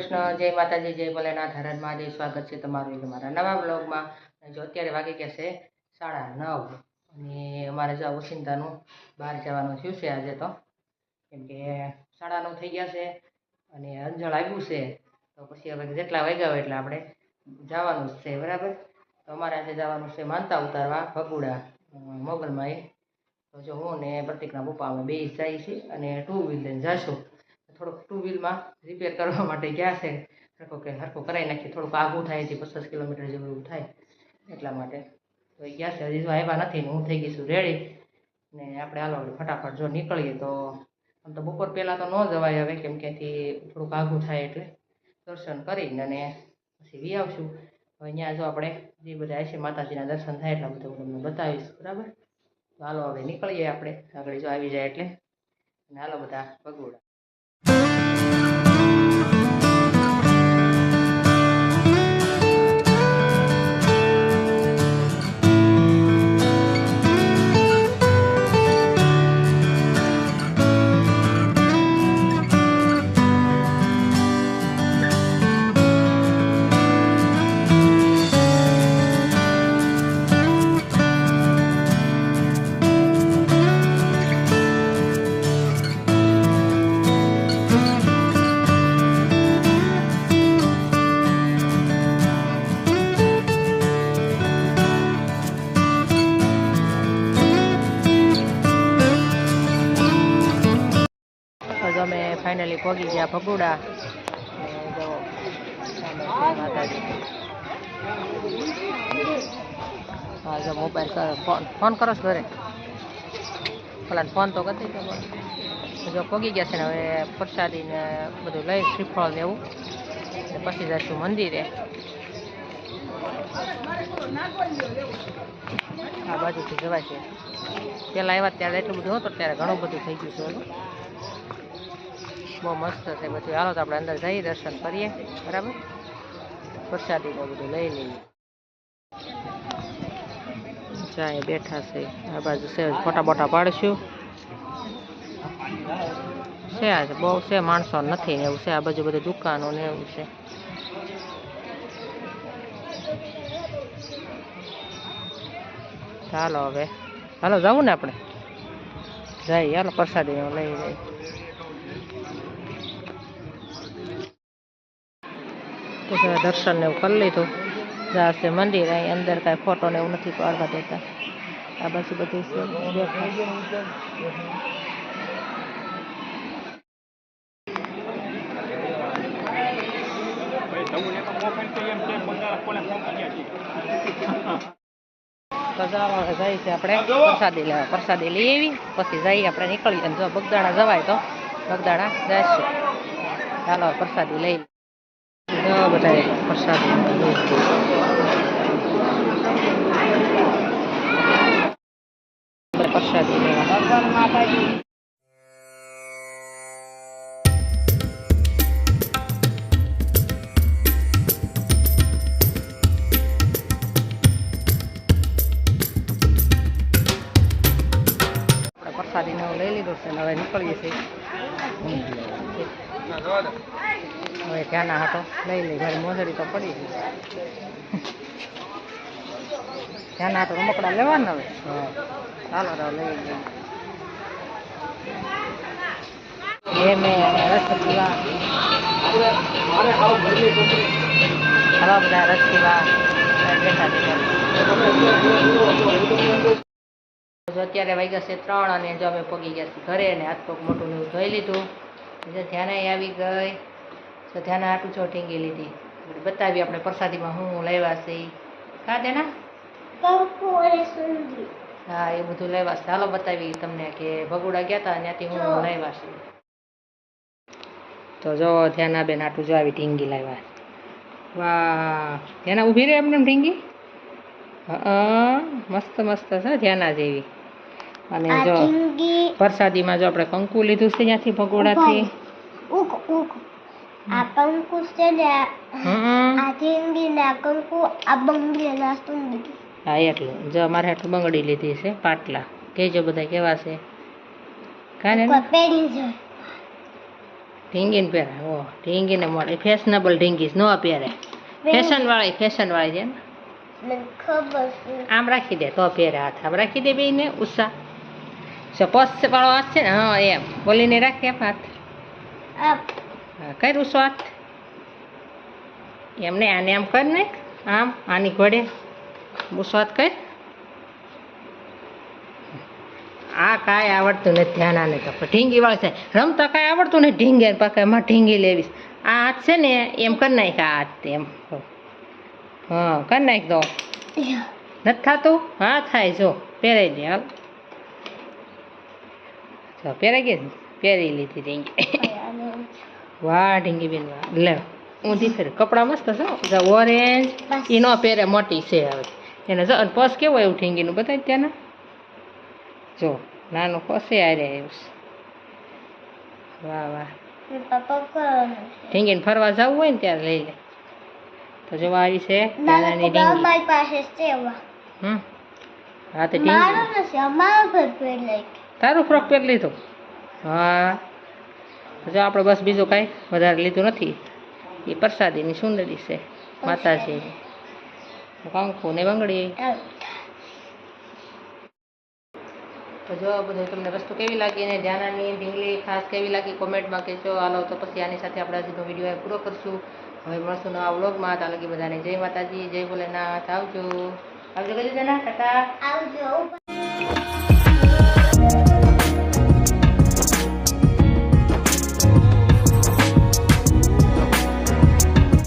કૃષ્ણ, જય માતાજી, જય ભોલેનાથ, હર હર મહાદેવ. સ્વાગત છે તમારું તમારા નવા બ્લોગમાં. જો અત્યારે વાગી ગયા છે 9:30 અને અમારે જો ઓશિંતાનું બહાર જવાનું થયું છે આજે તો, કેમ કે 9:30 થઈ ગયા છે અને અંજળ આવ્યું છે. તો પછી હવે જેટલા વાગ્યા હોય એટલે આપણે જવાનું જ છે, બરાબર. તો અમારે આજે જવાનું છે માનતા ઉતારવા ભગુડા મોગલમાં. તો જો હું ને પ્રતિકના પપ્પા અમે બે જઈએ છીએ અને 2 વ્હીલ લઈને જઈશું. થોડુંક 2 વ્હીલમાં રિપેર કરવા માટે ગયા છે, હરખું કરાવી નાખીએ. થોડુંક આઘું થાય છે, 50 કિલોમીટર જેવું એવું થાય એટલા માટે તો એ ગયા છે. હજી જો આવ્યા નથી ને હું થઈ ગઈ છું રેડી ને આપણે હાલો ફટાફટ જો નીકળીએ. તો આમ તો બપોર પહેલાં તો ન જવાય હવે, કેમ કે થોડુંક આઘું થાય એટલે દર્શન કરીને અને પછી વી આવશું. હવે અહીંયા જો આપણે જે બધા હશે માતાજીના દર્શન થાય એટલા બધું તમને બતાવીશ, બરાબર. તો હાલો હવે નીકળીએ આપણે આગળ જો આવી જાય એટલે. અને હાલો બધા ભગોડા. તો અમે ફાઇનલી પહોંચી ગયા ભગુડા. હા જો મોબાઈલ ફોન કરો છો ઘરે, પેલા ફોન તો કરી દે. જો પહોંચી ગયા છે ને હવે પ્રસાદી ને બધું લઈ શ્રીફળ ને એવું, પછી જઈશું મંદિરે. આ બાજુથી જવાય છે. પેલા આવ્યા ત્યારે એટલું બધું નહોતું, ત્યારે ઘણું બધું થઈ ગયું છે. બહુ મસ્ત છે બધું. હાલો તો આપણે અંદર જઈએ, દર્શન કરીએ, બરાબર. પ્રસાદી ને બધું લઈ લઈએ. જાય બેઠા છે આ બાજુ છે, ફોટા બોટા પાડીશું છે. આજે બહુ છે, માણસો નથી ને એવું છે. આ બાજુ બધી દુકાનો ને એવું છે. ચાલો હવે હાલો જવું ને આપણે જઈએ. હાલો પ્રસાદી લઈ જઈએ. દર્શન ને એવું કરી લીધું. જશે મંદિર. અહીં અંદર કાંઈ ફોટો ને એવું નથી પાડવા દેતા. આ બાજુ બધું તો ચાલો જઈએ છે આપણે પ્રસાદી લેવા. પ્રસાદી લઈ આવી પછી જઈએ આપણે નીકળીએ. અને જો બગદાણા જવાય તો બગદાણા જઈશું. ચાલો પ્રસાદી લઈ બધા પ્રસાદી પ્રસાદી લેવા. પ્રસાદીને લઈ લીધો છે ને હવે નીકળીએ છીએ. હવે ત્યાંના હાટો લઈ લઈ. મારી મોજડી તો પડી ગઈ. ત્યાંના હાટો રમકડા લેવાના હવે. ચાલો તો લઈ લઈએ. રસગુલ્લા હવા બધા રસગુલ્લા અત્યારે વાગ્યા છે 3 અને જો અમે પગી ગયા છીએ ઘરે. ને હાથ પગ મોટું એવું ધોઈ લીધું. ધ્યાન આવી ગઈ. તો ધ્યાન આટું છો ઢીંગી લીધી. બતાવી આપણે પ્રસાદીમાં હું લેવા છે. કા દેના હા એ બધું લેવા છે. હાલો બતાવી તમને કે ભગુડા ગયા હતા ત્યાંથી હું લેવા છે. તો જો ધ્યાના બેન આટું જો આવી ઢીંગી લાવ્યા. વાહ ધ્યાના ઊભી રહે એમને ઢીંગી. મસ્ત મસ્ત છે ધ્યાના જેવી. અને જો પ્રસાદીમાં જો આપણે કંકુ લીધું છે ત્યાંથી ભગોડાથી. આ કંકુ છે ને આ ઢીંગી ના કંકુ આ બંગડી નાસ્તો લીધું. હા એટલું જો અમારે એટલું બંગડી લીધી છે પાટલા. કહેજો બધા કેવા છે. કાને પેડી છે ઢીંગીને પહેરાય ઓ ઢીંગીને મળે ફેશનેબલ ઢીંગી ન પહેરે ફેશનવાળી છે ને મને ખબર છે. આમ રાખી દે તો પહેરે હાથ આમ રાખી દે બેયને ઉષા સપોઝ વાળો હાથ છે ને હા એમ બોલીને રાખી આપ હાથ આપ હા કર ઉષો હાથ એમને આને આમ કર ને આમ આની ઘોડે ઉષો હાથ કર આ કાંઈ આવડતું નથી ધ્યાન આને તો ઢીંગી વાળી છે રમતા કાંઈ આવડતું નથી ઢીંગે પાકામાં ઢીંગી લેવીશ આ હાથ છે ને એમ કરી નાખ આ હાથ એમ હા કરી નાખ દો નથી થતું હા થાય જો પહેરાઈ દે હાલ જો પહેરાઈ ગઈ ને? પહેરી લીધી ઢીંગી વાહ ઢીંગી બેન વાહ લે ઊંધી ફેર કપડાં મસ્ત છે જો ઓરેન્જ એ ન પહેરે મોટી છે હવે એને જો પર્સ કેવો એવું ઢીંગીનું બતાવી ત્યાંના જો નાનું પસે આરે આવ્યું છે વાહ વાહ પપ્પા કરવાનું છે. ઢીંગીને ફરવા જવું હોય ને ત્યારે લઈ લે તો જો આવી છે નાનાની કપડાં ઢીંગી મારી પાસે છે એવા. હા તો મારો ઢીંગી નથી અમારો ઘર પહેલાં તારું ફ્રોક પહેરી લીધું હા તો જો આપણે બસ બીજું કાંઈ વધારે લીધું નથી એ પ્રસાદીની સુંદરી છે માતાજી કંકુ ને બંગડી તો જો બધું તમને વસ્તુ કેવી લાગી ને ધ્યાનાની ઢીંગલી ખાસ કેવી લાગી કોમેન્ટમાં કહેજો હાલો તો પછી આની સાથે આપણે આજનો વિડીયો પૂરો કરશું હવે મળશું નવા વ્લોગમાં ત્યાં લગી બધાને જય માતાજી જય ભોલેનાથ આવજો આવજો કરી દેના ટાટા આવજો.